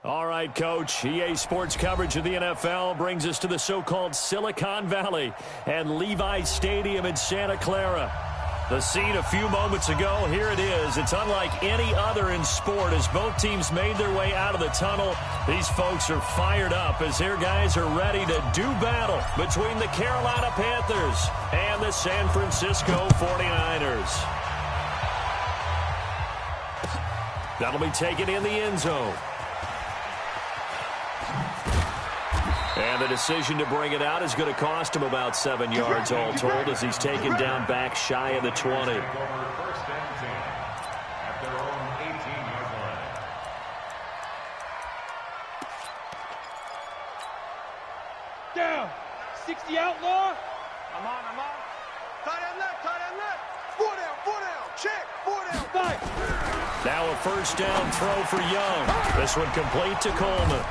All right, Coach. EA Sports coverage of the NFL brings us to the so-called Silicon Valley and Levi's Stadium in Santa Clara. The scene a few moments ago, here it is. It's unlike any other in sport as both teams made their way out of the tunnel. These folks are fired up as their guys are ready to do battle between the Carolina Panthers and the San Francisco 49ers. That'll be taken in the end zone. And the decision to bring it out is going to cost him about 7 yards all told as he's taken down back shy of the 20. Down. 60 outlaw. I'm on. Tight end left. 4 down. Check. 4 down. 5. Now a first down throw for Young. This one complete to Coleman.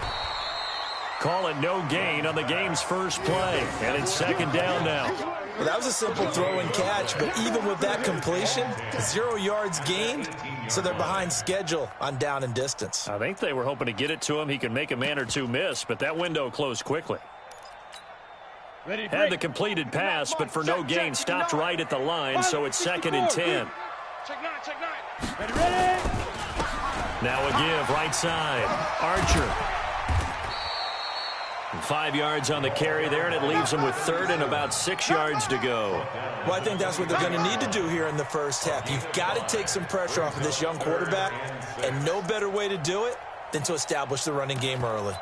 Call it no gain on the game's first play. And it's second down now. Well, that was a simple throw and catch, but even with that completion, 0 yards gained, so they're behind schedule on down and distance. I think they were hoping to get it to him. He could make a man or two miss, but that window closed quickly. Had the completed pass, but for no gain, stopped right at the line, so it's second and 10. Check nine. Ready. Now a give, right side. Archer. 5 yards on the carry there, and it leaves them with third and about 6 yards to go. Well, I think that's what they're going to need to do here in the first half. You've got to take some pressure off of this young quarterback, and no better way to do it than to establish the running game early.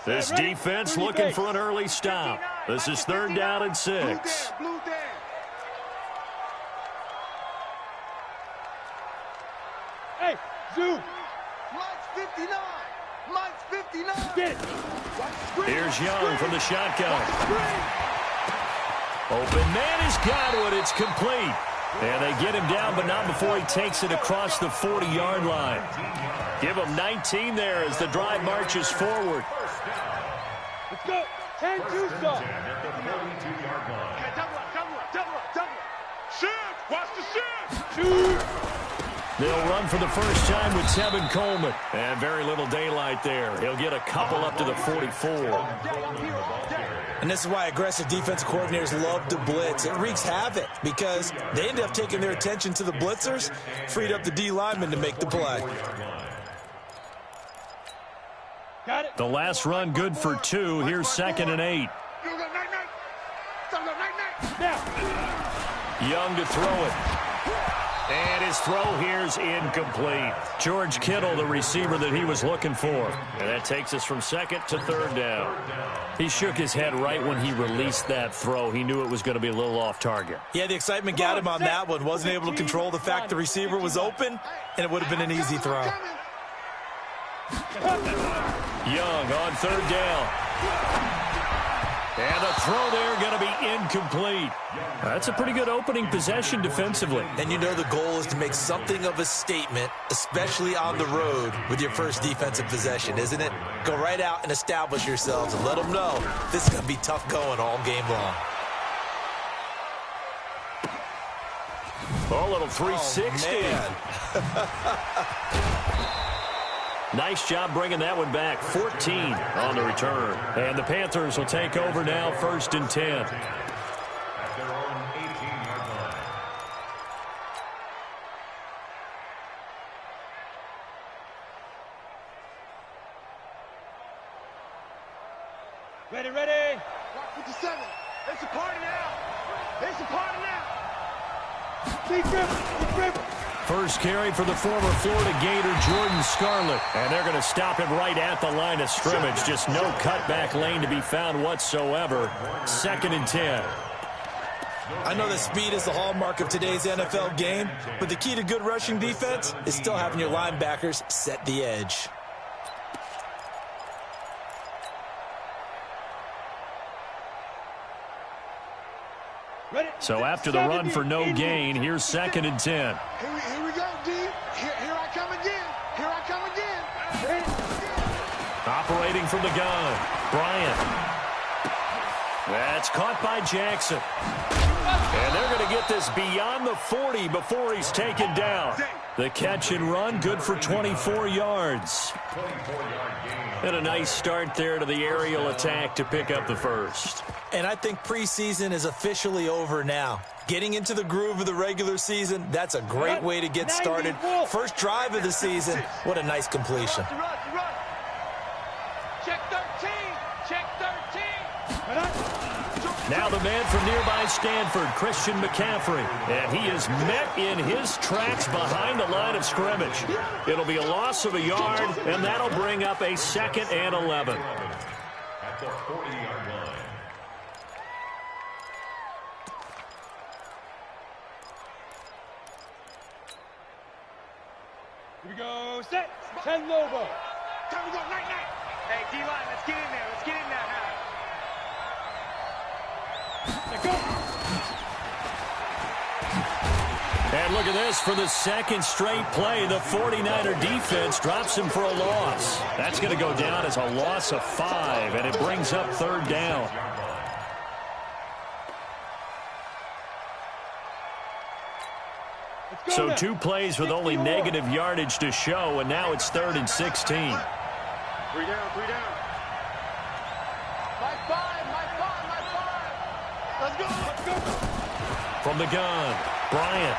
This defense looking for an early stop. This is third down and 6. Blue down. Hey, Zoo. Mike's 59. Get it. Here's Young from the shotgun. Open man has got it. It's complete. And they get him down, but not before he takes it across the 40-yard line. Give him 19 there as the drive marches forward. Let's go. 10-2 stop. Double. Shoot. Watch the shoot. Shoot. They'll run for the first time with Tevin Coleman. And very little daylight there. He'll get a couple up to the 44. And this is why aggressive defensive coordinators love to blitz. It wreaks havoc because they end up taking their attention to the blitzers, freed up the D lineman to make the play. Got it. The last run good for 2. Here's second and 8. Now. Young to throw it. And his throw here's incomplete. George Kittle, the receiver that he was looking for. And that takes us from second to third down. He shook his head right when he released that throw. He knew it was going to be a little off target. Yeah, the excitement got him on that one. Wasn't able to control the fact the receiver was open, and it would have been an easy throw. Young on third down. And the throw there going to be incomplete. That's a pretty good opening possession defensively. And you know the goal is to make something of a statement, especially on the road with your first defensive possession, isn't it? Go right out and establish yourselves and let them know this is going to be tough going all game long. Oh, a little 360. Nice job bringing that one back. 14 on the return. And the Panthers will take over now, first and 10. Ready. 57. It's a party now. Big grip. First carry for the former Florida Gator, Jordan Scarlett. And they're going to stop him right at the line of scrimmage. Just no cutback lane to be found whatsoever. Second and 10. I know that speed is the hallmark of today's NFL game, but the key to good rushing defense is still having your linebackers set the edge. So after the run for no gain, here's second and 10. Here we go, D. Here I come again. Operating from the gun, Bryant. That's caught by Jackson. And they're going to to get this beyond the 40 before he's taken down. The catch and run, good for 24 yards. And a nice start there to the aerial attack to pick up the first. And I think preseason is officially over now. Getting into the groove of the regular season, that's a great way to get started. First drive of the season, what a nice completion. Check 13. Check 13. Now the man from nearby Stanford, Christian McCaffrey. And he is met in his tracks behind the line of scrimmage. It'll be a loss of a yard, and that'll bring up a 2nd and 11. At the 40-yard line. Here we go. Set. 10 Lobo. Time to go. Night. Hey, D-line, let's get in there. Let's get in there now. Let go. And look at this. For the second straight play, the 49er defense drops him for a loss. That's going to go down as a loss of 5, and it brings up 3rd down. So 2 plays with only negative yardage to show, and now it's 3rd and 16. 3 down. My five. Let's go. From the gun, Bryant.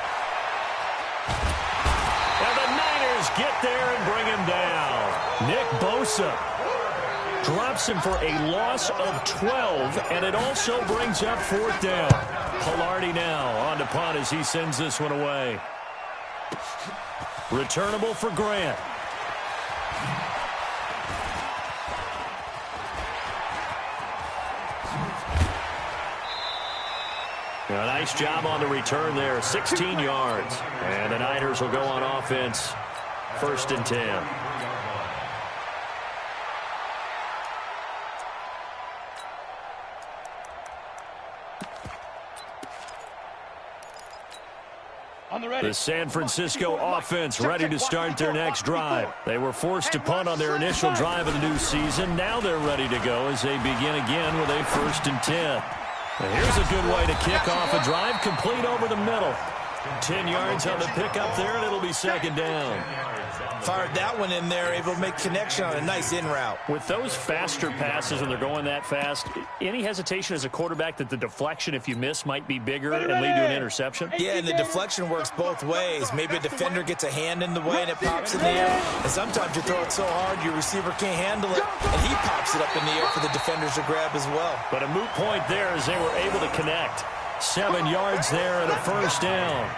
And the Niners get there and bring him down. Nick Bosa drops him for a loss of 12, and it also brings up 4th down. Pilardi now on to punt as he sends this one away. Returnable for Grant. A nice job on the return there, 16 yards. And the Niners will go on offense, 1st and 10. The San Francisco offense ready to start their next drive. They were forced to punt on their initial drive of the new season. Now they're ready to go as they begin again with a 1st and 10. And here's a good way to kick off a drive, complete over the middle. 10 yards on the pickup there, and it'll be 2nd down. Fired that one in there, able to make connection on a nice in route. With those faster passes when they're going that fast, any hesitation as a quarterback that the deflection, if you miss, might be bigger and lead to an interception? Yeah, and the deflection works both ways. Maybe a defender gets a hand in the way and it pops in the air. And sometimes you throw it so hard your receiver can't handle it, and he pops it up in the air for the defenders to grab as well. But a moot point there as they were able to connect. 7 yards there and a 1st down.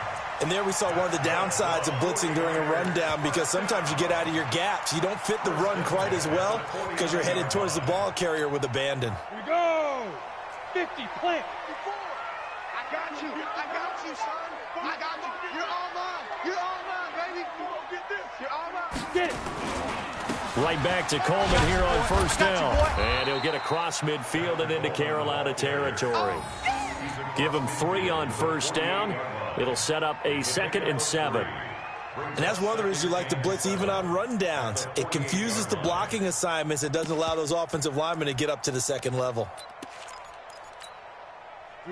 And there we saw one of the downsides of blitzing during a rundown, because sometimes you get out of your gaps. You don't fit the run quite as well because you're headed towards the ball carrier with abandon. Here we go. 50, plant. I got you, son. I got you. You're all mine, baby. You won't get this. You're all mine. Get it. Right back to Coleman here on 1st down. And he'll get across midfield and into Carolina territory. Give him 3 on 1st down. It'll set up a 2nd and 7. And that's one of the reasons you like to blitz even on rundowns. It confuses the blocking assignments. It doesn't allow those offensive linemen to get up to the 2nd level.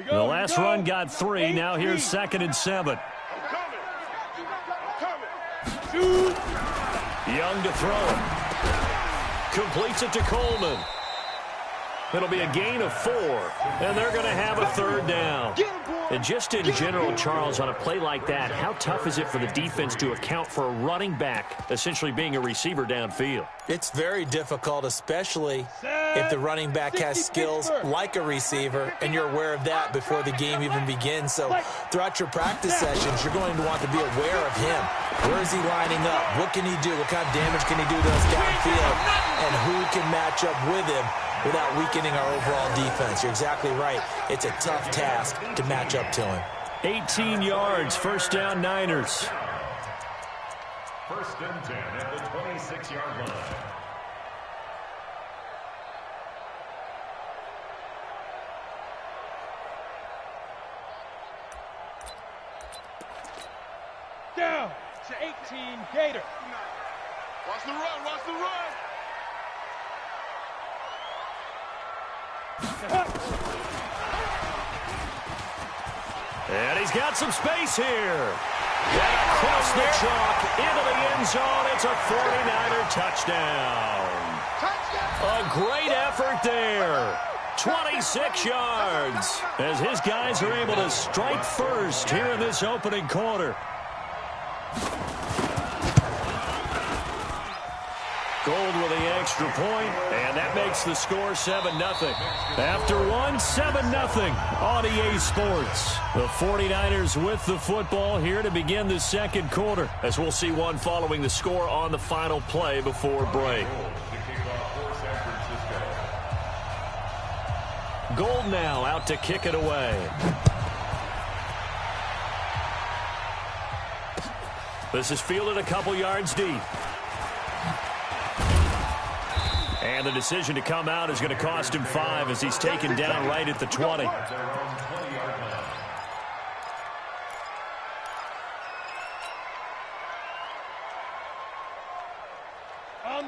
The last run got 3. Now here's 2nd and 7. Young to throw it. Completes it to Coleman. It'll be a gain of 4, and they're going to have a 3rd down. And just in general, Charles, on a play like that, how tough is it for the defense to account for a running back essentially being a receiver downfield? It's very difficult, especially if the running back has skills like a receiver, and you're aware of that before the game even begins. So throughout your practice sessions, you're going to want to be aware of him. Where is he lining up? What can he do? What kind of damage can he do to us downfield? And who can match up with him without weakening our overall defense? You're exactly right. It's a tough task to match up to him. 18 yards, 1st down Niners. 1st and 10 at the 26-yard line. Down to 18, Gator. Watch the run, watch the run. And he's got some space here. And across the chalk into the end zone. It's a 49er touchdown. A great effort there. 26 yards as his guys are able to strike first here in this opening quarter. Gold with the extra point, and that makes the score 7-0. After one, 7-0 on EA Sports. The 49ers with the football here to begin the second quarter, as we'll see one following the score on the final play before break. Gold now out to kick it away. This is fielded a couple yards deep. And the decision to come out is going to cost him 5 as he's taken down right at the 20.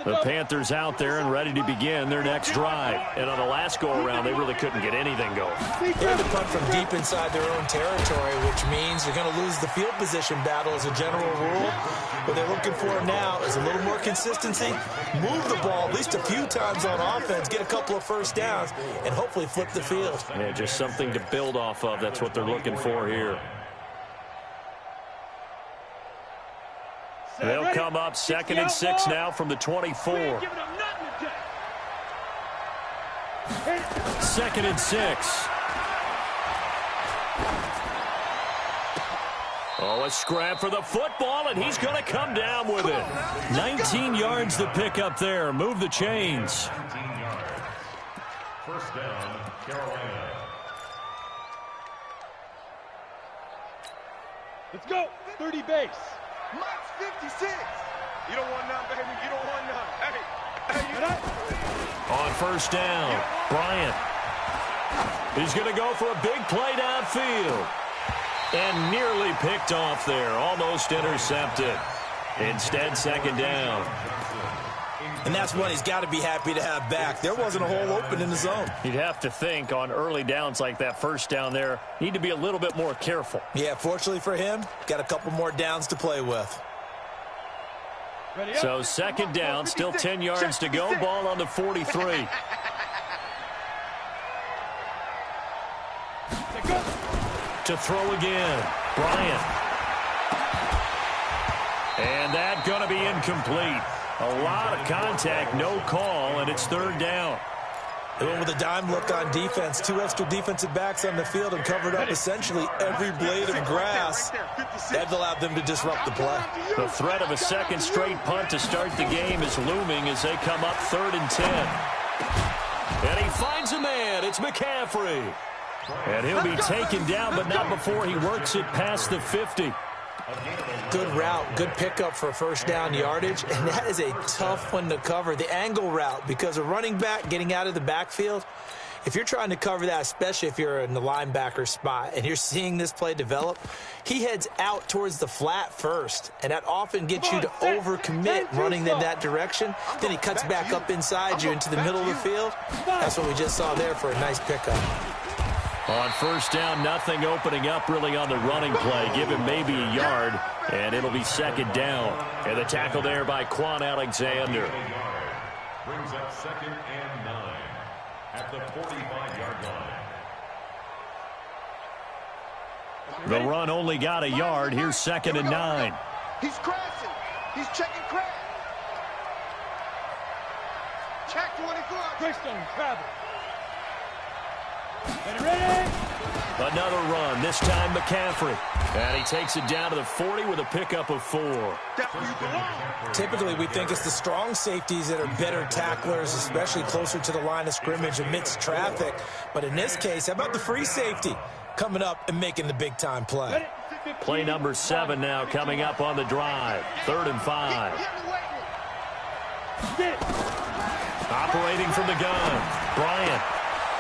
The Panthers out there and ready to begin their next drive. And on the last go-around, they really couldn't get anything going. They had to punt from deep inside their own territory, which means you're going to lose the field position battle as a general rule. What they're looking for now is a little more consistency, move the ball at least a few times on offense, get a couple of first downs, and hopefully flip the field. Yeah, just something to build off of. That's what they're looking for here. They'll come up 2nd and 6 now from the 24. 2nd and 6. Oh, a scrap for the football, and he's going to come down with it. 19 yards to pick up there. Move the chains. 19 yards. First down, Carolina. Let's go. 30 base. Mike's 56. You don't want none, baby. You don't want none. Hey, On first down, Bryant. He's going to go for a big play downfield. And nearly picked off there. Almost intercepted. Instead, 2nd down. And that's one he's got to be happy to have back. There wasn't a hole open in the zone. You'd have to think on early downs like that first down there, need to be a little bit more careful. Yeah, fortunately for him, got a couple more downs to play with. So 2nd down, still 10 yards to go. Ball on the 43. To throw again, Bryant. And that going to be incomplete. A lot of contact, no call, and it's 3rd down. They went with a dime look on defense. 2 extra defensive backs on the field and covered up essentially every blade of grass. That allowed them to disrupt the play. The threat of a second straight punt to start the game is looming as they come up 3rd and 10. And he finds a man. It's McCaffrey. And he'll be taken down, but not before he works it past the 50. Good route, good pickup for first down yardage, and that is a tough one to cover, the angle route, because a running back getting out of the backfield, if you're trying to cover that, especially if you're in the linebacker spot and you're seeing this play develop, he heads out towards the flat first, and that often gets you to overcommit running in that direction. Then he cuts back up inside you into the middle of the field. That's what we just saw there for a nice pickup. On first down, nothing opening up really on the running play. Give him maybe a yard, and it'll be 2nd down. And the tackle there by Quan Alexander. Brings up 2nd and 9 at the 45-yard line. The run only got a yard. Here's 2nd and 9. He's crashing. He's checking crash. Check 24. Greystone travel. Ready? Another run, this time McCaffrey. And he takes it down to the 40 with a pickup of 4. Typically, we think it's the strong safeties that are better tacklers, especially closer to the line of scrimmage amidst traffic. But in this case, how about the free safety coming up and making the big-time play? Play number 7 now coming up on the drive. 3rd and 5. Operating from the gun, Bryant.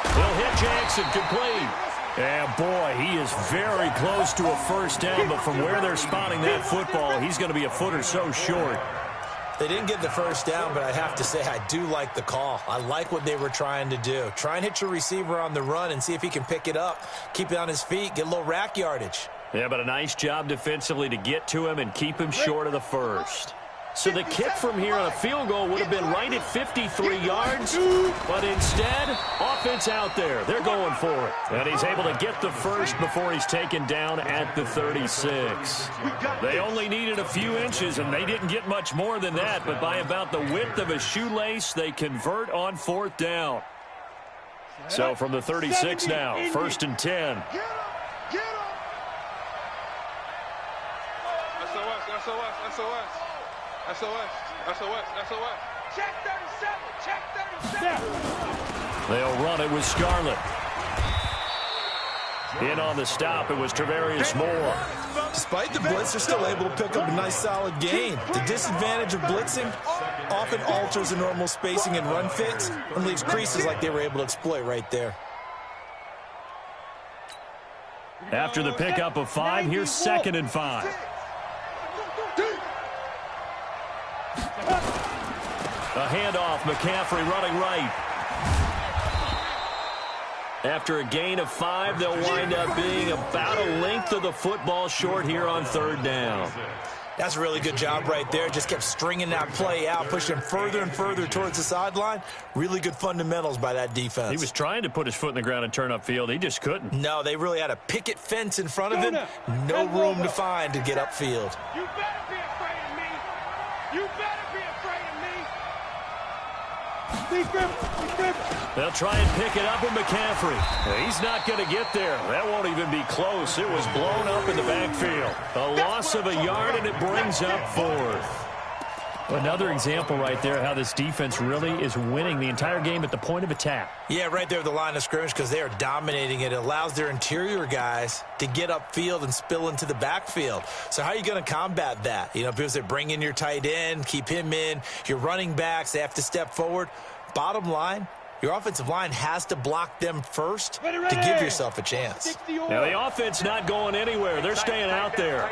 He'll hit Jackson, complete. And boy, he is very close to a first down, but from where they're spotting that football, he's going to be a foot or so short. They didn't get the first down, but I have to say I do like the call. I like what they were trying to do. Try and hit your receiver on the run and see if he can pick it up, keep it on his feet, get a little rack yardage. Yeah, but a nice job defensively to get to him and keep him short of the first. So the kick from here on a field goal would have been right at 53 yards, but instead, offense out there. They're going for it. And he's able to get the first before he's taken down at the 36. They only needed a few inches, and they didn't get much more than that, but by about the width of a shoelace, they convert on 4th down. So from the 36 now, 1st and 10. SOS. Check 37. They'll run it with Scarlett. In on the stop, it was Travarius Moore. Despite the blitz, they're still able to pick up a nice solid gain. The disadvantage of blitzing often alters the normal spacing and run fits and leaves creases like they were able to exploit right there. After the pickup of 5, here's 2nd and 5. A handoff, McCaffrey running right. After a gain of 5, they'll wind up being about a length of the football short here on 3rd down. That's a really good job right there. Just kept stringing that play out, pushing him further and further towards the sideline. Really good fundamentals by that defense. He was trying to put his foot in the ground and turn upfield. He just couldn't. No, they really had a picket fence in front of him. No room to find to get upfield. You better be afraid of me. You better be afraid of me. They'll try and pick it up with McCaffrey. He's not going to get there. That won't even be close. It was blown up in the backfield. A loss of a yard, and it brings up 4th. Another example right there how this defense really is winning the entire game at the point of attack. Yeah, right there at the line of scrimmage because they are dominating it. It allows their interior guys to get upfield and spill into the backfield. So how are you going to combat that? You know, because they bring in your tight end, keep him in. Your running backs, they have to step forward. Bottom line, your offensive line has to block them first to give yourself a chance. Now, the offense not going anywhere. They're staying out there.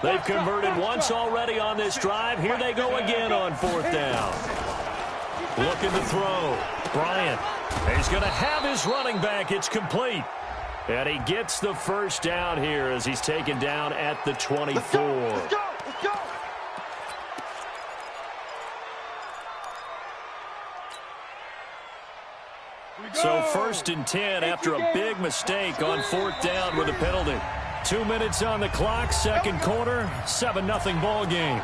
They've converted once already on this drive. Here they go again on 4th down. Looking to throw. Bryant. He's going to have his running back. It's complete. And he gets the first down here as he's taken down at the 24. Let's go. So 1st and 10 after a big mistake on 4th down with a penalty. 2 minutes on the clock, 2nd quarter, 7-0 ball game.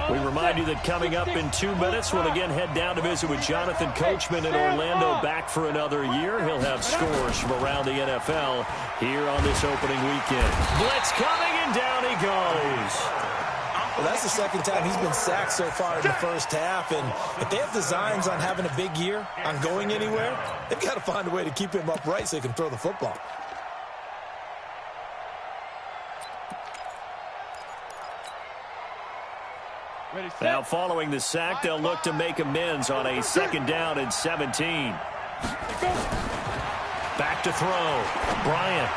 We remind you that coming up in 2 minutes, we'll again head down to visit with Jonathan Coachman in Orlando, back for another year. He'll have scores from around the NFL here on this opening weekend. Blitz coming, and down he goes. Well, that's the 2nd time he's been sacked so far in the first half, and if they have designs on having a big year, on going anywhere, they've got to find a way to keep him upright so he can throw the football. Now, following the sack, they'll look to make amends on a 2nd down and 17. Back to throw. Bryant.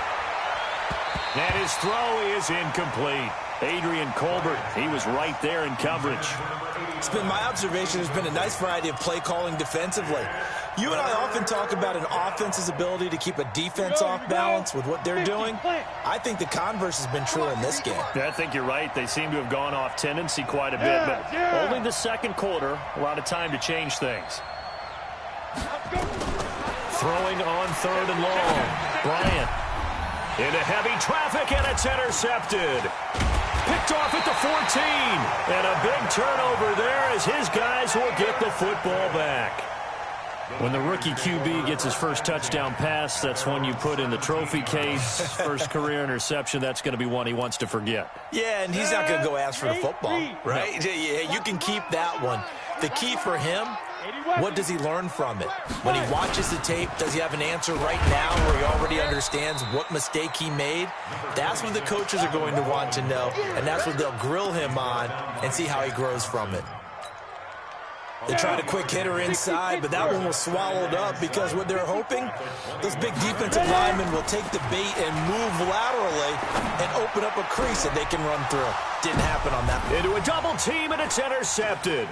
And his throw is incomplete. Adrian Colbert, he was right there in coverage. It's been my observation, there's been a nice variety of play calling defensively. You and I often talk about an offense's ability to keep a defense off balance with what they're doing. I think the converse has been true in this game. Yeah, I think you're right. They seem to have gone off tendency quite a bit, but only the 2nd quarter, a lot of time to change things. Throwing on 3rd and long. Bryant into heavy traffic, and it's intercepted. Picked off at the 14. And a big turnover there as his guys will get the football back. When the rookie QB gets his first touchdown pass, that's one you put in the trophy case. First career interception, that's going to be one he wants to forget. Yeah, and he's not going to go ask for the football, right? No. Yeah, you can keep that one. The key for him, what does he learn from it? When he watches the tape, does he have an answer right now where he already understands what mistake he made? That's what the coaches are going to want to know, and that's what they'll grill him on and see how he grows from it. They tried a quick hitter inside, but that one was swallowed up because what they're hoping, those big defensive linemen will take the bait and move laterally and open up a crease that they can run through. Didn't happen on that. Into a double team, and it's intercepted.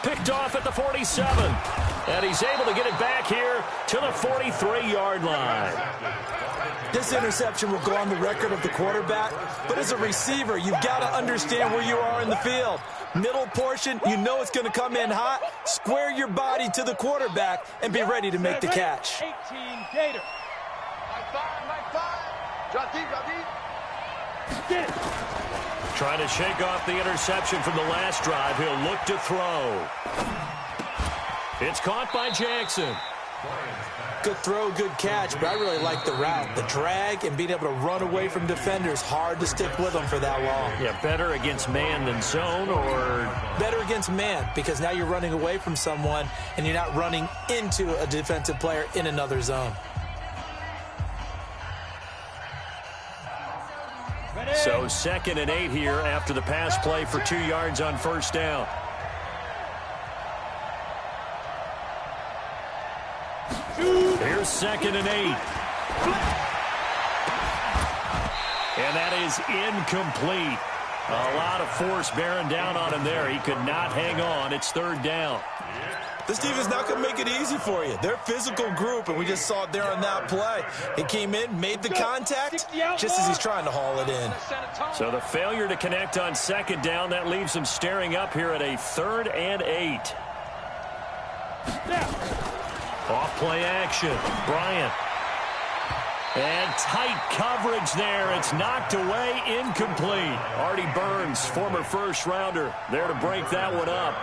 Picked off at the 47. And he's able to get it back here to the 43-yard line. This interception will go on the record of the quarterback, but as a receiver, you've got to understand where you are in the field. Middle portion, you know it's going to come in hot. Square your body to the quarterback and be ready to make the catch. 18 Gator. Like five. Drop deep, drop deep. Get it. Trying to shake off the interception from the last drive. He'll look to throw. It's caught by Jackson. Good throw, good catch, but I really like the route. The drag and being able to run away from defenders, hard to stick with them for that long. Yeah, better against man than zone, or better against man, because now you're running away from someone and you're not running into a defensive player in another zone. So 2nd and 8 here after the pass play for 2 yards on first down. Here's 2nd and 8. And that is incomplete. A lot of force bearing down on him there. He could not hang on. It's 3rd down. This team is not going to make it easy for you. They're a physical group, and we just saw it there on that play. He came in, made the contact, just as he's trying to haul it in. So the failure to connect on 2nd down, that leaves him staring up here at a 3rd and 8. Off play action. Bryant. And tight coverage there. It's knocked away, incomplete. Artie Burns, former first-rounder, there to break that one up.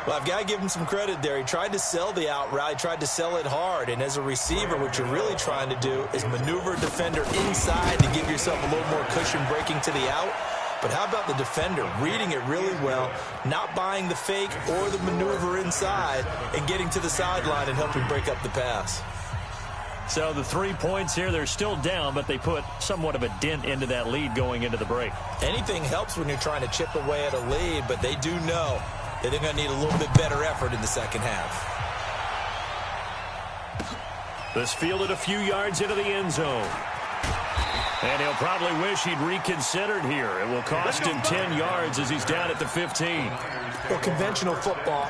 Well, I've got to give him some credit there. He tried to sell the out route. He tried to sell it hard. And as a receiver, what you're really trying to do is maneuver a defender inside to give yourself a little more cushion breaking to the out. But how about the defender reading it really well, not buying the fake or the maneuver inside, and getting to the sideline and helping break up the pass? So the 3 points here, they're still down, but they put somewhat of a dent into that lead going into the break. Anything helps when you're trying to chip away at a lead, but they do know that they're going to need a little bit better effort in the second half. This fielded a few yards into the end zone. And he'll probably wish he'd reconsidered here. It will cost him 10 yards as he's down at the 15. Well, conventional football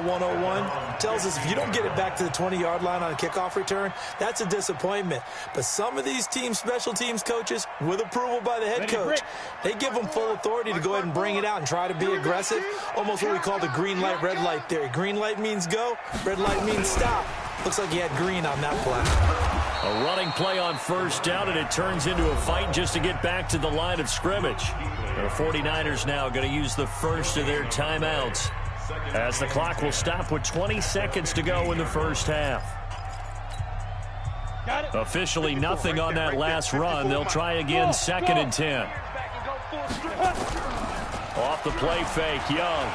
101, tells us if you don't get it back to the 20-yard line on a kickoff return, that's a disappointment. But some of these teams, special teams coaches, with approval by the head coach, they give them full authority to go ahead and bring it out and try to be aggressive. Almost what we call the green light, red light theory. Green light means go, red light means stop. Looks like he had green on that play. A running play on first down, and it turns into a fight just to get back to the line of scrimmage. The 49ers now going to use the first of their timeouts as the clock will stop with 20 seconds to go in the first half. Officially nothing on that last run. They'll try again 2nd and 10. Off the play fake, Young.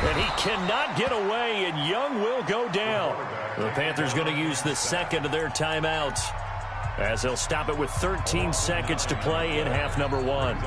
And he cannot get away, and Young will go down. The Panthers going to use the second of their timeouts as they'll stop it with 13 seconds to play in half number 1.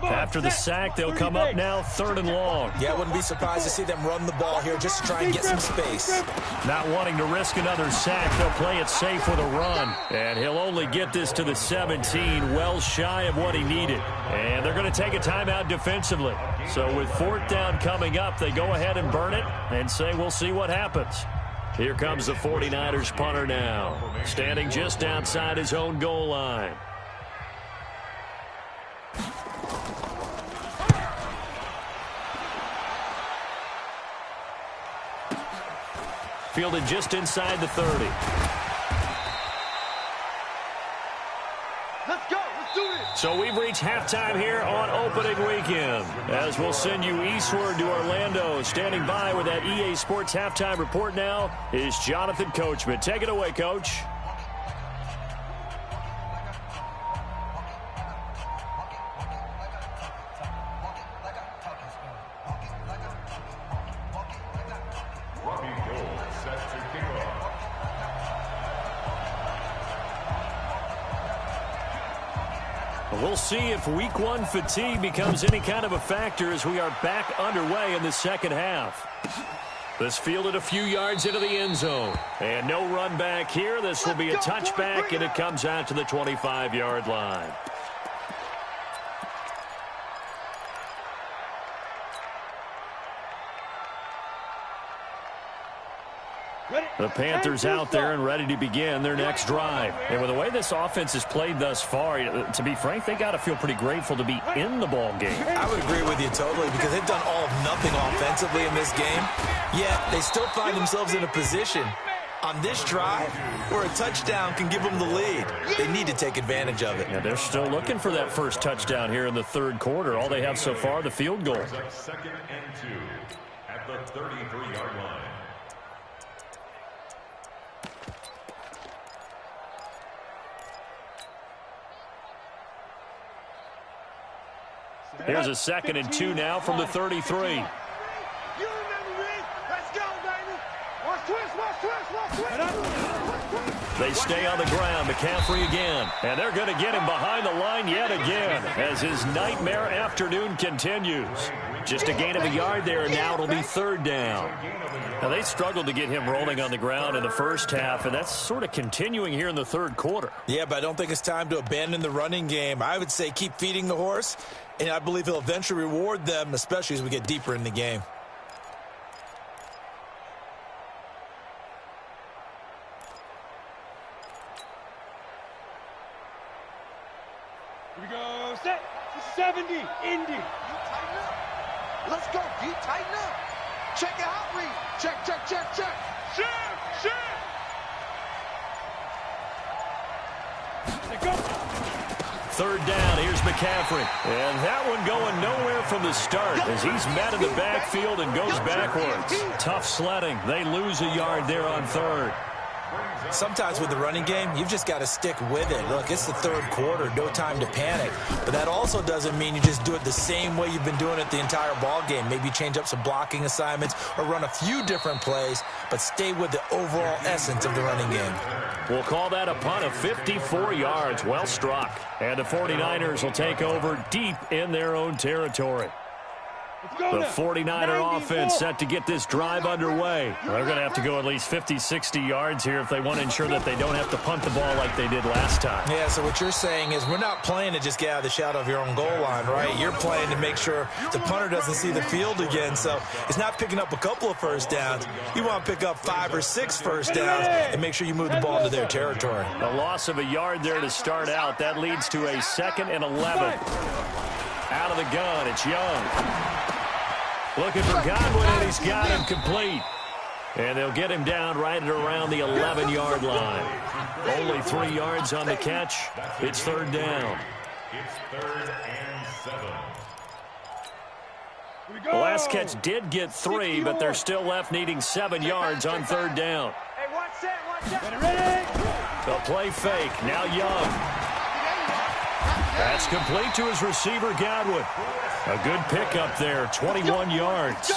After the sack, they'll come up now 3rd and long. Yeah, I wouldn't be surprised to see them run the ball here just to try and get some space. Not wanting to risk another sack, they'll play it safe with a run. And he'll only get this to the 17, well shy of what he needed. And they're going to take a timeout defensively. So with 4th down coming up, they go ahead and burn it and say we'll see what happens. Here comes the 49ers punter now, standing just outside his own goal line. Fielded just inside the 30. Let's go. Let's do this. So we've reached halftime here on opening weekend. As we'll send you eastward to Orlando. Standing by with that EA Sports halftime report now is Jonathan Coachman. Take it away, Coach. We'll see if week one fatigue becomes any kind of a factor as we are back underway in the second half. This fielded a few yards into the end zone. And no run back here. This will be a touchback, and it comes out to the 25-yard line. The Panthers out there and ready to begin their next drive. And with the way this offense has played thus far, to be frank, they got to feel pretty grateful to be in the ball game. I would agree with you totally because they've done all of nothing offensively in this game. Yet they still find themselves in a position on this drive where a touchdown can give them the lead. They need to take advantage of it. Yeah, they're still looking for that first touchdown here in the third quarter. All they have so far, the field goal. Second and 2 at the 33-yard line. Here's a 2nd and 2 now from the 33. You remember me? Let's go, baby. Watch twist. They stay on the ground. McCaffrey again. And they're going to get him behind the line yet again as his nightmare afternoon continues. Just a gain of a yard there, and now it'll be third down. Now, they struggled to get him rolling on the ground in the first half, and that's sort of continuing here in the third quarter. Yeah, but I don't think it's time to abandon the running game. I would say keep feeding the horse, and I believe he'll eventually reward them, especially as we get deeper in the game. Here we go. Set. 70. Indy. Let's go, Pete. Tighten up. Check it out, Reed. Check. Shift. Let go. Third down, here's McCaffrey. And that one going nowhere from the start as he's met in the backfield and goes backwards. Tough sledding. They lose a yard there on third. Sometimes with the running game, you've just got to stick with it. Look, it's the third quarter, no time to panic. But that also doesn't mean you just do it the same way you've been doing it the entire ball game. Maybe change up some blocking assignments or run a few different plays, but stay with the overall essence of the running game. We'll call that a punt of 54 yards. Well struck. And the 49ers will take over deep in their own territory. The 49er offense set to get this drive underway. They're going to have to go at least 50, 60 yards here if they want to ensure that they don't have to punt the ball like they did last time. Yeah, so what you're saying is we're not playing to just get out of the shadow of your own goal line, right? You're playing to make sure the punter doesn't see the field again. So it's not picking up a couple of first downs. You want to pick up 5 or 6 first downs and make sure you move the ball into their territory. A loss of a yard there to start out. That leads to a 2nd and 11. Out of the gun, it's Young. Looking for Godwin, and he's got him complete. And they'll get him down right at around the 11-yard line. Only 3 yards on the catch. It's third down. It's 3rd and 7. The last catch did get 3, but they're still left needing 7 yards on third down. Hey, watch that. The play fake. Now Young. That's complete to his receiver, Godwin. A good pickup there, 21 yards.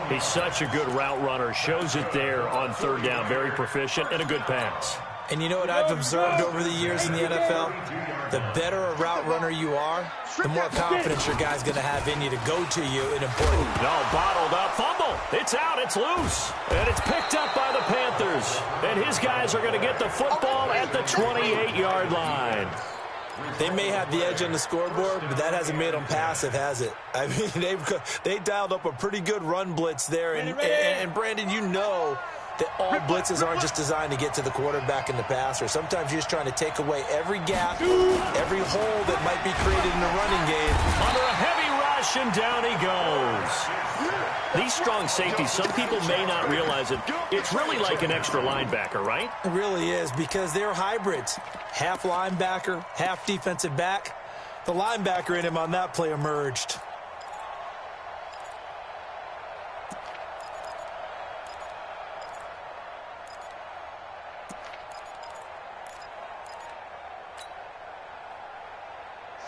He's such a good route runner. Shows it there on third down. Very proficient and a good pass. And you know what I've observed over the years in the NFL? The better a route runner you are, the more confidence your guy's going to have in you to go to you in important. No, bottled up. Fumble. It's out. It's loose. And it's picked up by the Panthers. And his guys are going to get the football at the 28-yard line. They may have the edge on the scoreboard, but that hasn't made them passive, has it? I mean, they dialed up a pretty good run blitz there. And Brandon, you know that all blitzes aren't just designed to get to the quarterback and the passer. Sometimes you're just trying to take away every gap, every hole that might be created in the running game. Under a heavy rush, and down he goes. These strong safeties, some people may not realize it. It's really like an extra linebacker, right? It really is, because they're hybrids. Half linebacker, half defensive back. The linebacker in him on that play emerged.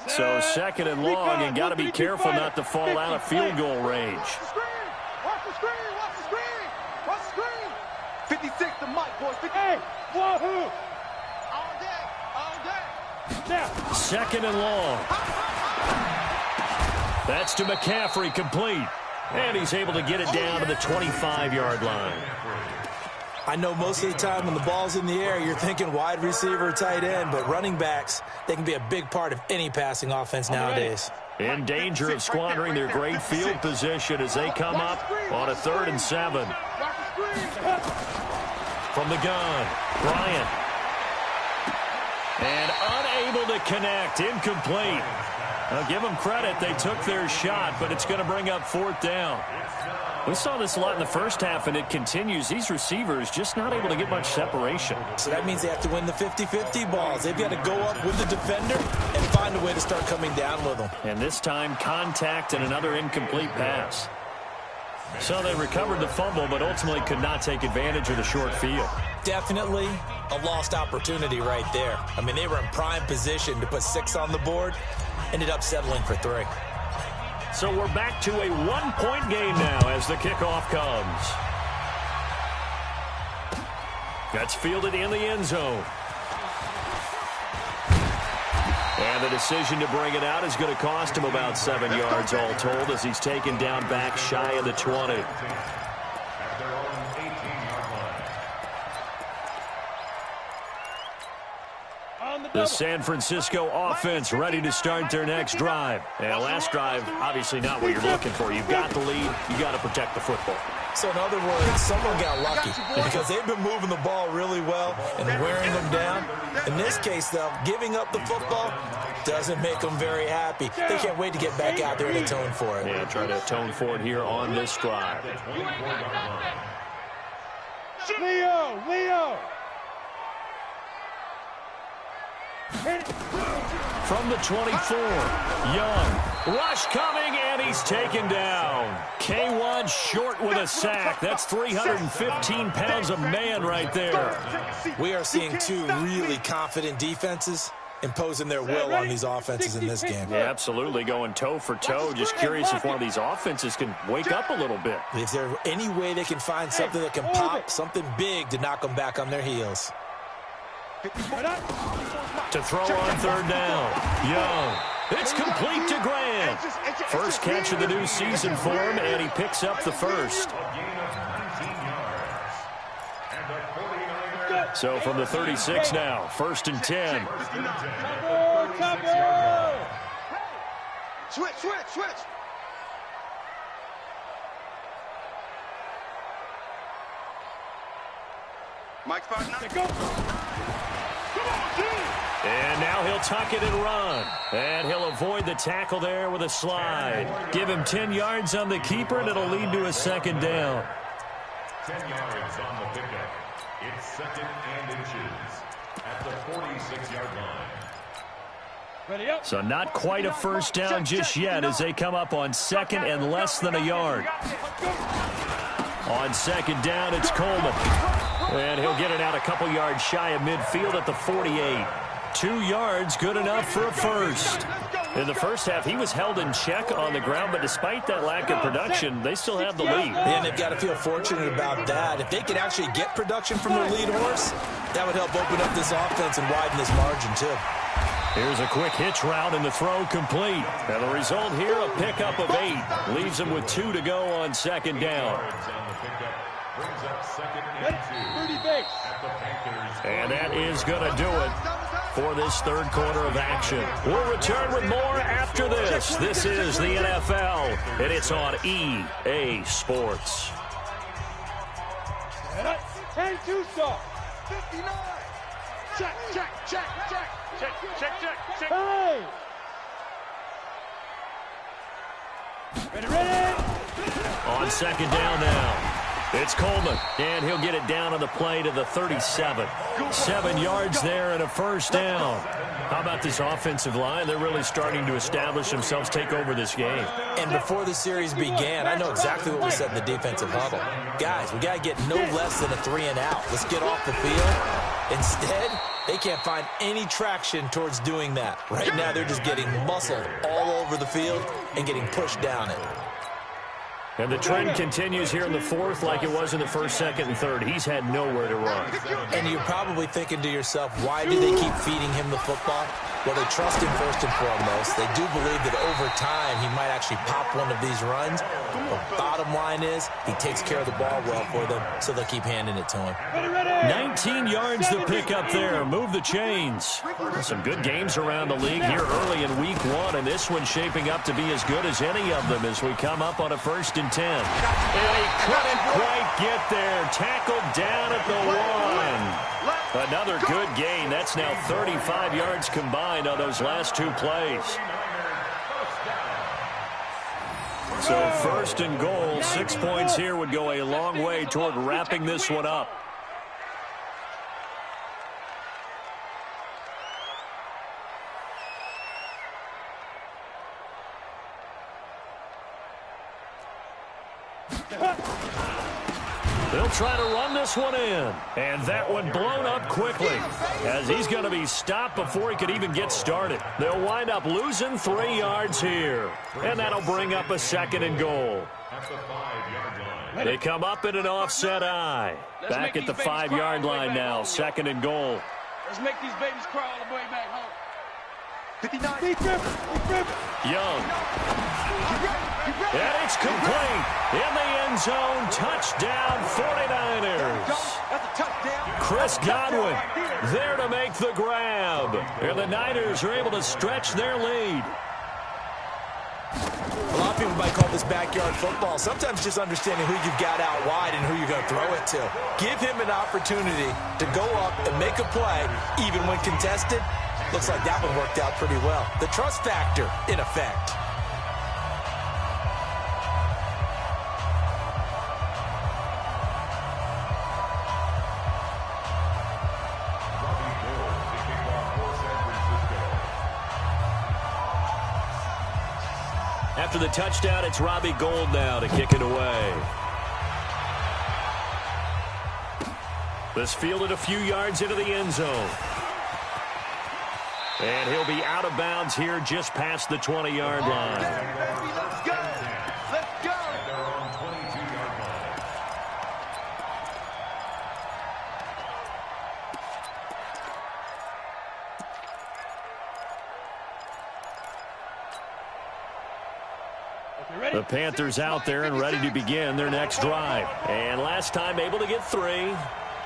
So 2nd and long, and got to be careful not to fall out of field goal range. Watch the screen. 56 to Mike, boys. 58. Wahoo! All day. Second and long. That's to McCaffrey, complete. And he's able to get it down to the 25-yard line. I know most of the time when the ball's in the air, you're thinking wide receiver or tight end, but running backs, they can be a big part of any passing offense nowadays. In danger of squandering their great field position as they come up on a 3rd and 7. From the gun, Bryant. And unable to connect, incomplete. I'll give them credit, they took their shot, but it's going to bring up 4th down. We saw this a lot in the first half, and it continues. These receivers just not able to get much separation. So that means they have to win the 50-50 balls. They've got to go up with the defender and find a way to start coming down with them. And this time, contact and another incomplete pass. So they recovered the fumble, but ultimately could not take advantage of the short field. Definitely a lost opportunity right there. I mean, they were in prime position to put 6 on the board, ended up settling for 3. So we're back to a 1-point game now as the kickoff comes. That's fielded in the end zone. And the decision to bring it out is going to cost him about 7 yards all told as he's taken down back shy of the 20. The San Francisco offense ready to start their next drive. And last drive, obviously not what you're looking for. You've got the lead. You got to protect the football. So in other words, someone got lucky because they've been moving the ball really well and wearing them down. In this case, though, giving up the football doesn't make them very happy. They can't wait to get back out there and atone for it. Yeah, try to atone for it here on this drive. Leo! From the 24, Young. Rush coming, and he's taken down. K1 short with a sack. That's 315 pounds of man right there. We are seeing 2 really confident defenses imposing their will on these offenses in this game. Yeah, absolutely, going toe for toe. Just curious if one of these offenses can wake up a little bit. If there's any way they can find something that can pop, something big to knock them back on their heels. To throw on 3rd down, Young. It's complete to Grant. First catch of the new season for him, and he picks up the first. So from the 36 now, 1st and 10. Switch. Mike 5-9. And now he'll tuck it and run. And he'll avoid the tackle there with a slide. Give him 10 yards on the keeper, and it'll lead to a 2nd down. 10 yards on the pickup. It's 2nd and inches at the 46-yard line. So not quite a 1st down just yet as they come up on 2nd and less than a yard. On 2nd down, it's Coleman. And he'll get it out a couple yards shy of midfield at the 48. 2 yards, good enough for a 1st. In the first half, he was held in check on the ground, but despite that lack of production, they still have the lead. And they've got to feel fortunate about that. If they could actually get production from their lead horse, that would help open up this offense and widen this margin, too. Here's a quick hitch route, and the throw complete. And the result here, a pickup of 8. Leaves them with 2 to go on 2nd down. And that is going to do it for this 3rd quarter of action. We'll return with more after this. This is the NFL, and it's on EA Sports. 10-2 stop. 59. Check. Hey! Ready? On 2nd down now. It's Coleman, and he'll get it down on the play to the 37. 7 yards there and a 1st down. How about this offensive line? They're really starting to establish themselves, take over this game. And before the series began, I know exactly what we said in the defensive huddle. Guys, we got to get no less than a 3 and out. Let's get off the field. Instead, they can't find any traction towards doing that. Right now, they're just getting muscled all over the field and getting pushed down it. And the trend continues here in the 4th like it was in the 1st, 2nd, and 3rd. He's had nowhere to run. And you're probably thinking to yourself, why do they keep feeding him the football? Well, they trust him first and foremost. They do believe that over time he might actually pop one of these runs. But bottom line is he takes care of the ball well for them, so they'll keep handing it to him. 19 yards to pick up there. Move the chains. Some good games around the league here early in week 1, and this one's shaping up to be as good as any of them as we come up on a 1st and 10. And he couldn't quite get there. Tackled down at the 1. Another good gain. That's now 35 yards combined on those last 2 plays. So 1st and goal, 6 points here would go a long way toward wrapping this one up. They'll try to run this one in. And that one blown up quickly as he's going to be stopped before he could even get started. They'll wind up losing 3 yards here. And that'll bring up a 2nd and goal. They come up in an offset eye. Back at the 5-yard line now. 2nd and goal. Let's make these babies cry all the way back home. 59. Young. And it's complete. In the end zone. Touchdown 49ers. That's a touchdown. Chris Godwin there to make the grab. And the Niners are able to stretch their lead. A lot of people might call this backyard football. Sometimes just understanding who you've got out wide and who you're going to throw it to. Give him an opportunity to go up and make a play, even when contested. Looks like that one worked out pretty well. The trust factor in effect. After the touchdown, it's Robbie Gould now to kick it away. This fielded a few yards into the end zone. And he'll be out of bounds here just past the 20-yard line. Let's go. Let's go. The Panthers out there and ready to begin their next drive. And last time able to get 3.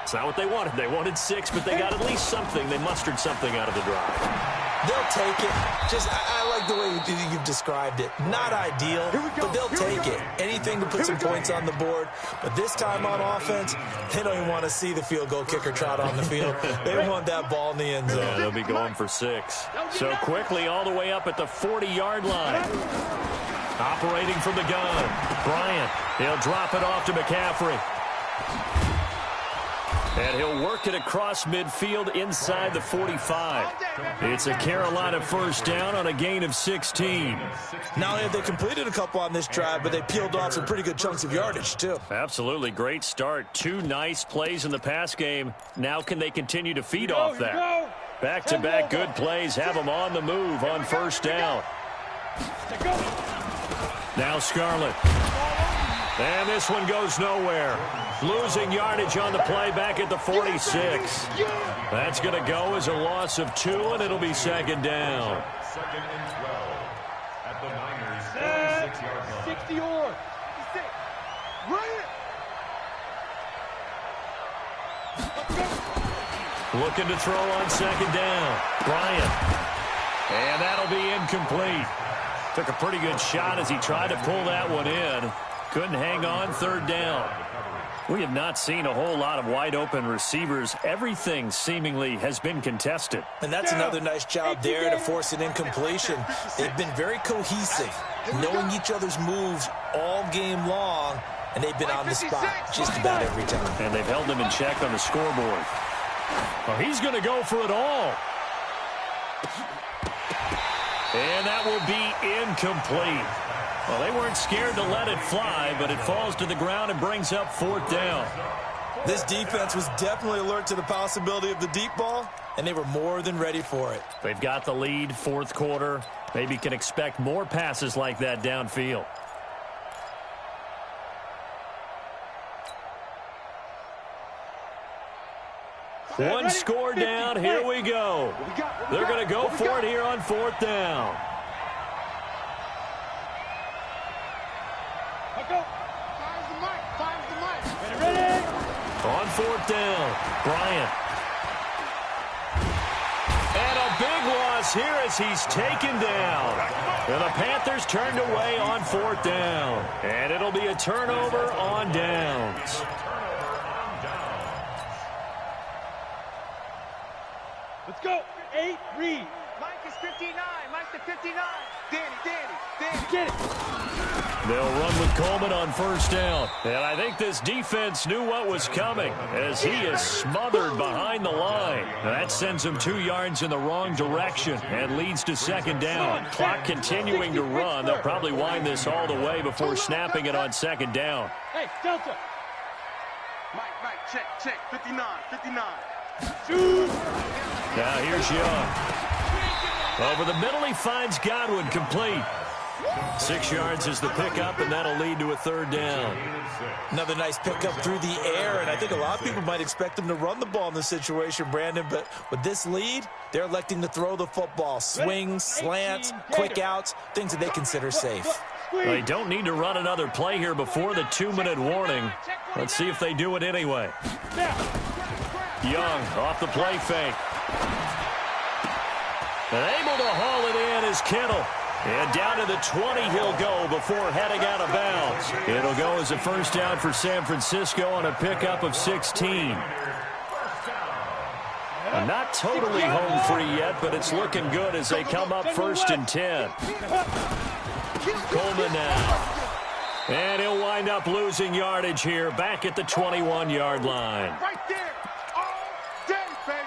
It's not what they wanted. They wanted 6, but they got at least something. They mustered something out of the drive. They'll take it. I like the way you've described it. Not ideal, but they'll take it. Anything to put some points on the board. But this time on offense, they don't even want to see the field goal kicker trot on the field. They want that ball in the end zone. Yeah, they'll be going for 6. So quickly all the way up at the 40-yard line. Operating from the gun. Bryant. He'll drop it off to McCaffrey. And he'll work it across midfield inside the 45. It's a Carolina 1st down on a gain of 16. Not only have they completed a couple on this drive, but they peeled off some pretty good chunks of yardage, too. Absolutely. Great start. 2 nice plays in the pass game. Now can they continue to feed off that? Back-to-back good plays have them on the move on 1st down. Now Scarlett. And this one goes nowhere. Losing yardage on the play back at the 46. That's going to go as a loss of 2, and it'll be 2nd down. 2nd and 12 at the Niners' 46-yard line. 60 or 66. Run it. Looking to throw on 2nd down. Bryant. And that'll be incomplete. Took a pretty good shot as he tried to pull that one in. Couldn't hang on. 3rd down. We have not seen a whole lot of wide-open receivers. Everything seemingly has been contested. And that's another nice job there to force an incompletion. They've been very cohesive, knowing each other's moves all game long, and they've been on the spot just about every time. And they've held them in check on the scoreboard. Well, he's going to go for it all. And that will be incomplete. Well, they weren't scared to let it fly, but it falls to the ground and brings up 4th down. This defense was definitely alert to the possibility of the deep ball, and they were more than ready for it. They've got the lead, 4th quarter. Maybe can expect more passes like that downfield. One score down. Here we go. They're going to go for it here on 4th down. On 4th down, Bryant. And a big loss here as he's taken down. And the Panthers turned away on 4th down. And it'll be a turnover on downs. Let's go. 8, read. Mike is 59. Mike to 59. Danny. Get it. They'll run with Coleman on 1st down. And I think this defense knew what was coming as he is smothered behind the line. That sends him 2 yards in the wrong direction and leads to 2nd down. Clock continuing to run. They'll probably wind this all the way before snapping it on 2nd down. Hey, Delta. Mike, check. 59. Shoot. Now here's Young. Over the middle, he finds Godwin complete. 6 yards is the pickup, and that'll lead to a 3rd down. Another nice pickup through the air, and I think a lot of people might expect them to run the ball in this situation, Brandon, but with this lead, they're electing to throw the football. Swings, slants, quick outs, things that they consider safe. They don't need to run another play here before the 2-minute warning. Let's see if they do it anyway. Young off the play fake. And able to haul it in is Kittle. And down to the 20 he'll go before heading out of bounds. It'll go as a 1st down for San Francisco on a pickup of 16. Not totally home free yet, but it's looking good as they come up 1st and 10. Coleman now. And he'll wind up losing yardage here back at the 21-yard line. Right there. All day, baby.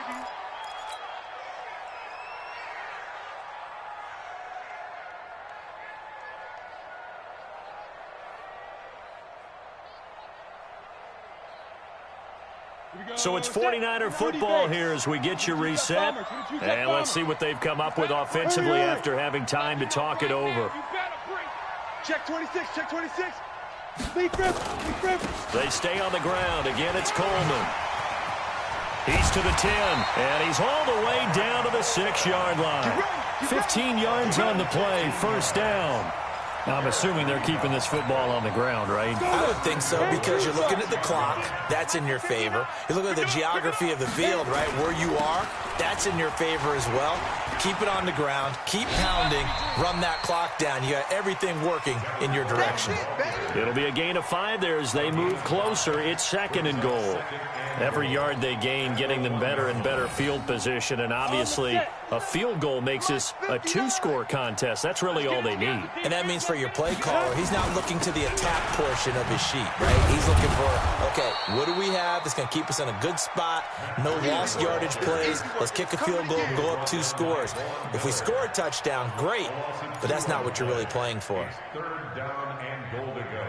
So it's 49er football here as we get you reset. And let's see what they've come up with offensively after having time to talk it over. Check 26. They stay on the ground. Again, it's Coleman. He's to the 10, and he's all the way down to the 6-yard line. 15 yards on the play, 1st down. I'm assuming they're keeping this football on the ground, right? I would think so, because you're looking at the clock. That's in your favor. You look at the geography of the field, right? Where you are, that's in your favor as well. Keep it on the ground. Keep pounding. Run that clock down. You got everything working in your direction. It'll be a gain of 5 there as they move closer. It's 2nd and goal. Every yard they gain, getting them better and better field position. And obviously, a field goal makes this a 2-score contest. That's really all they need. And that means for your play caller, he's not looking to the attack portion of his sheet, right? He's looking for, okay, what do we have that's going to keep us in a good spot? No lost yardage plays. Let's kick a field goal and go up 2 scores. If we score a touchdown, great, but that's not what you're really playing for. 3rd down and goal to go.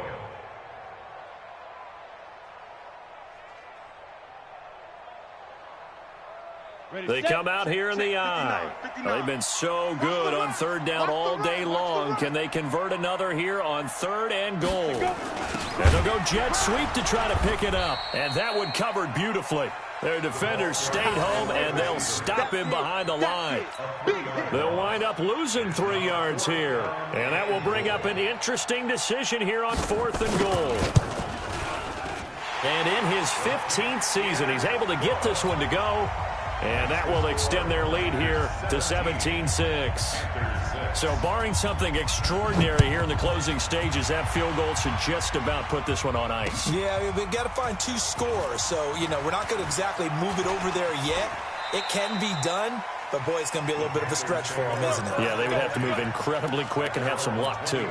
They come out here in the eye. They've been so good on 3rd down all day long. Can they convert another here on 3rd and goal? And they'll go jet sweep to try to pick it up. And that one covered beautifully. Their defenders stayed home, and they'll stop him behind the line. They'll wind up losing 3 yards here. And that will bring up an interesting decision here on 4th and goal. And in his 15th season, he's able to get this one to go. And that will extend their lead here to 17-6. So barring something extraordinary here in the closing stages, that field goal should just about put this one on ice. Yeah, we've got to find 2 scores. So, we're not going to exactly move it over there yet. It can be done, but, boy, it's going to be a little bit of a stretch for them, isn't it? Yeah, they would have to move incredibly quick and have some luck, too.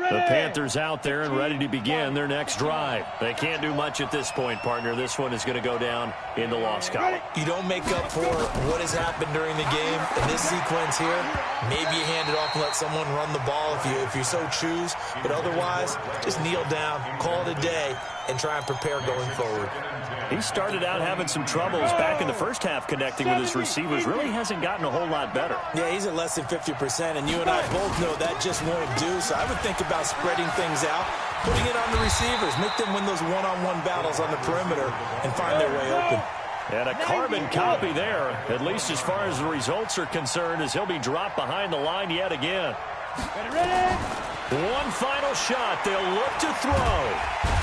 The Panthers out there and ready to begin their next drive. They can't do much at this point, partner. This one is going to go down in the loss column. You don't make up for what has happened during the game in this sequence here. Maybe you hand it off and let someone run the ball if you so choose. But otherwise, just kneel down, call it a day, and try and prepare going forward. He started out having some troubles back in the first half connecting with his receivers. Really hasn't gotten a whole lot better. Yeah, he's at less than 50%, and you and I both know that just won't do. So I would think about spreading things out, putting it on the receivers, make them win those one-on-one battles on the perimeter and find their way open. And a carbon copy there, at least as far as the results are concerned, as he'll be dropped behind the line yet again. Ready? One final shot. They'll look to throw.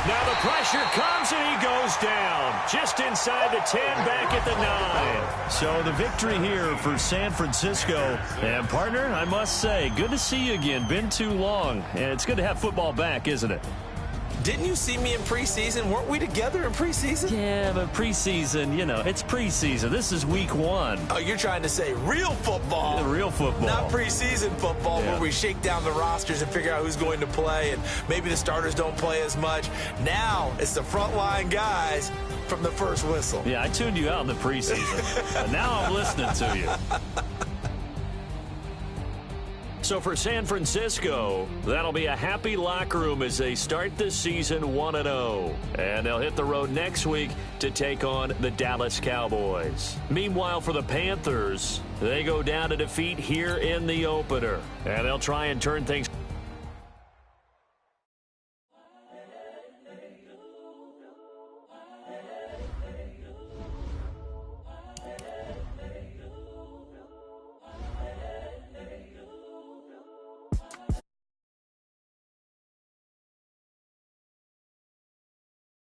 Now the pressure comes and he goes down. Just inside the 10, back at the 9. So the victory here for San Francisco. And partner, I must say, good to see you again. Been too long. And it's good to have football back, isn't it? Didn't you see me in preseason? Weren't we together in preseason? Yeah, but preseason, you know, it's preseason. This is week 1. Oh, you're trying to say real football. Real football. Not preseason football where we shake down the rosters and figure out who's going to play, and maybe the starters don't play as much. Now it's the frontline guys from the first whistle. Yeah, I tuned you out in the preseason. But now I'm listening to you. So for San Francisco, that'll be a happy locker room as they start this season 1-0. And they'll hit the road next week to take on the Dallas Cowboys. Meanwhile, for the Panthers, they go down to defeat here in the opener. And they'll try and turn things